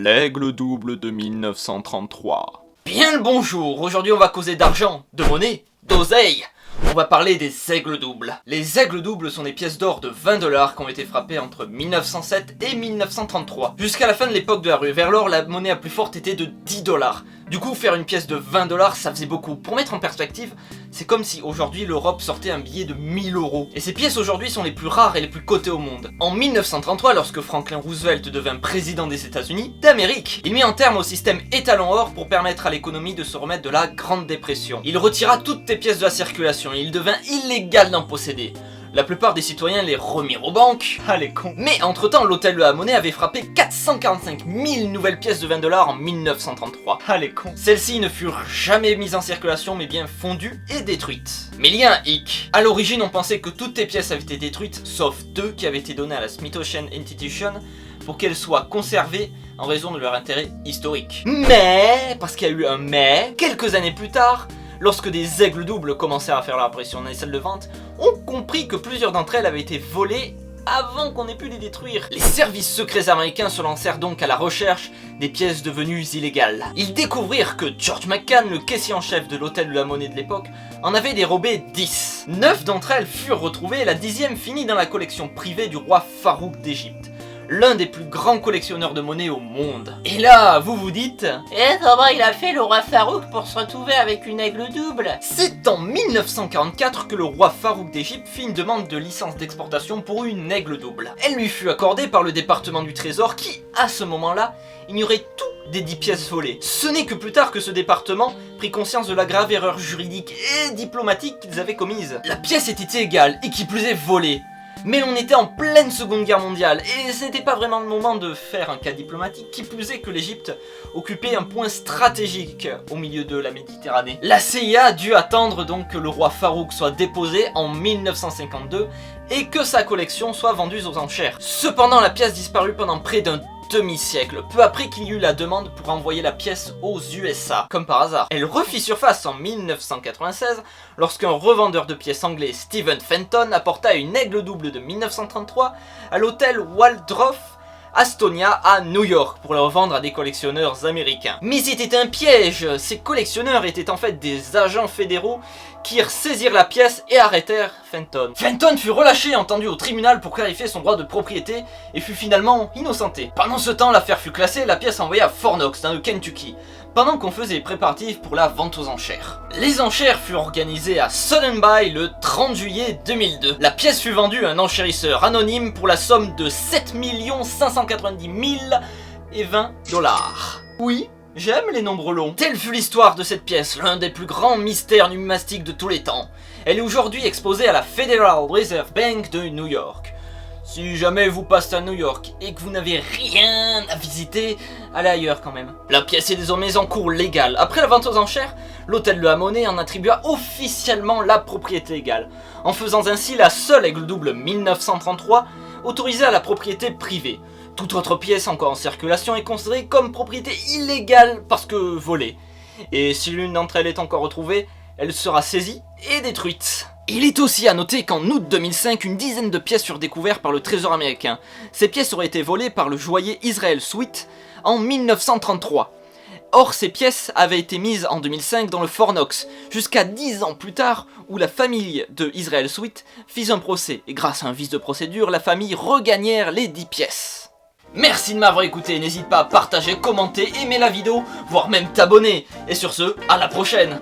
L'aigle double de 1933. Bien le bonjour, aujourd'hui on va causer d'argent, de monnaie, d'oseille. On va parler des aigles doubles. Les aigles doubles sont des pièces d'or de 20 $ qui ont été frappées entre 1907 et 1933. Jusqu'à la fin de l'époque de la rue vers l'or, la monnaie la plus forte était de 10 $. Du coup, faire une pièce de 20 $, ça faisait beaucoup. Pour mettre en perspective, c'est comme si aujourd'hui l'Europe sortait un billet de 1000 €. Et ces pièces aujourd'hui sont les plus rares et les plus cotées au monde. En 1933, lorsque Franklin Roosevelt devint président des États-Unis d'Amérique, il mit un terme au système étalon or pour permettre à l'économie de se remettre de la Grande Dépression. Il retira toutes les pièces de la circulation et il devint illégal d'en posséder. La plupart des citoyens les remirent aux banques. Ah les cons. Mais entre temps, l'hôtel de la monnaie avait frappé 445 000 nouvelles pièces de 20 $ en 1933. Ah les cons. Celles-ci ne furent jamais mises en circulation mais bien fondues et détruites. Mais il y a un hic. À l'origine, on pensait que toutes les pièces avaient été détruites, sauf deux qui avaient été données à la Smithsonian Institution pour qu'elles soient conservées en raison de leur intérêt historique. Mais, parce qu'il y a eu un mais, quelques années plus tard, lorsque des aigles doubles commencèrent à faire leur apparition dans les salles de vente, on comprit que plusieurs d'entre elles avaient été volées avant qu'on ait pu les détruire. Les services secrets américains se lancèrent donc à la recherche des pièces devenues illégales. Ils découvrirent que George McCann, le caissier en chef de l'hôtel de la monnaie de l'époque, en avait dérobé 10. 9 d'entre elles furent retrouvées et la 10e finit dans la collection privée du roi Farouk d'Égypte, l'un des plus grands collectionneurs de monnaie au monde. Et là, vous vous dites... Et comment il a fait le roi Farouk pour se retrouver avec une aigle double? C'est en 1944 que le roi Farouk d'Égypte fit une demande de licence d'exportation pour une aigle double. Elle lui fut accordée par le département du Trésor qui, à ce moment-là, ignorait tout des 10 pièces volées. Ce n'est que plus tard que ce département prit conscience de la grave erreur juridique et diplomatique qu'ils avaient commise. La pièce était illégale et qui plus est volée. Mais on était en pleine Seconde Guerre mondiale et c'était pas vraiment le moment de faire un cas diplomatique, qui plus est que l'Égypte occupait un point stratégique au milieu de la Méditerranée. La CIA dut attendre donc que le roi Farouk soit déposé en 1952 et que sa collection soit vendue aux enchères. Cependant, la pièce disparut pendant près d'un demi-siècle, peu après qu'il y eut la demande pour envoyer la pièce aux USA. Comme par hasard, elle refit surface en 1996 lorsqu'un revendeur de pièces anglais, Stephen Fenton, apporta une aigle double de 1933 à l'hôtel Waldorf Astoria à New York pour le revendre à des collectionneurs américains. Mais c'était un piège. Ces collectionneurs étaient en fait des agents fédéraux qui saisirent la pièce et arrêtèrent Fenton. Fenton fut relâché et entendu au tribunal pour clarifier son droit de propriété et fut finalement innocenté. Pendant ce temps, l'affaire fut classée et la pièce envoyée à Fort Knox dans le Kentucky, pendant qu'on faisait les préparatifs pour la vente aux enchères. Les enchères furent organisées à Sotheby's le 30 juillet 2002. La pièce fut vendue à un enchérisseur anonyme pour la somme de 7 590 020 $. Oui, j'aime les nombres longs. Telle fut l'histoire de cette pièce, l'un des plus grands mystères numismatiques de tous les temps. Elle est aujourd'hui exposée à la Federal Reserve Bank de New York. Si jamais vous passez à New York et que vous n'avez rien à visiter, allez ailleurs quand même. La pièce est désormais en cours légal. Après la vente aux enchères, l'hôtel de la monnaie en attribua officiellement la propriété légale, en faisant ainsi la seule aigle double 1933 autorisée à la propriété privée. Toute autre pièce encore en circulation est considérée comme propriété illégale parce que volée. Et si l'une d'entre elles est encore retrouvée, elle sera saisie et détruite. Il est aussi à noter qu'en août 2005, une dizaine de pièces furent découvertes par le Trésor américain. Ces pièces auraient été volées par le joaillier Israel Sweet en 1933. Or, ces pièces avaient été mises en 2005 dans le Fort Knox, jusqu'à 10 ans plus tard, où la famille de Israel Sweet fit un procès. Et grâce à un vice de procédure, la famille regagnèrent les 10 pièces. Merci de m'avoir écouté, n'hésite pas à partager, commenter, aimer la vidéo, voire même t'abonner. Et sur ce, à la prochaine!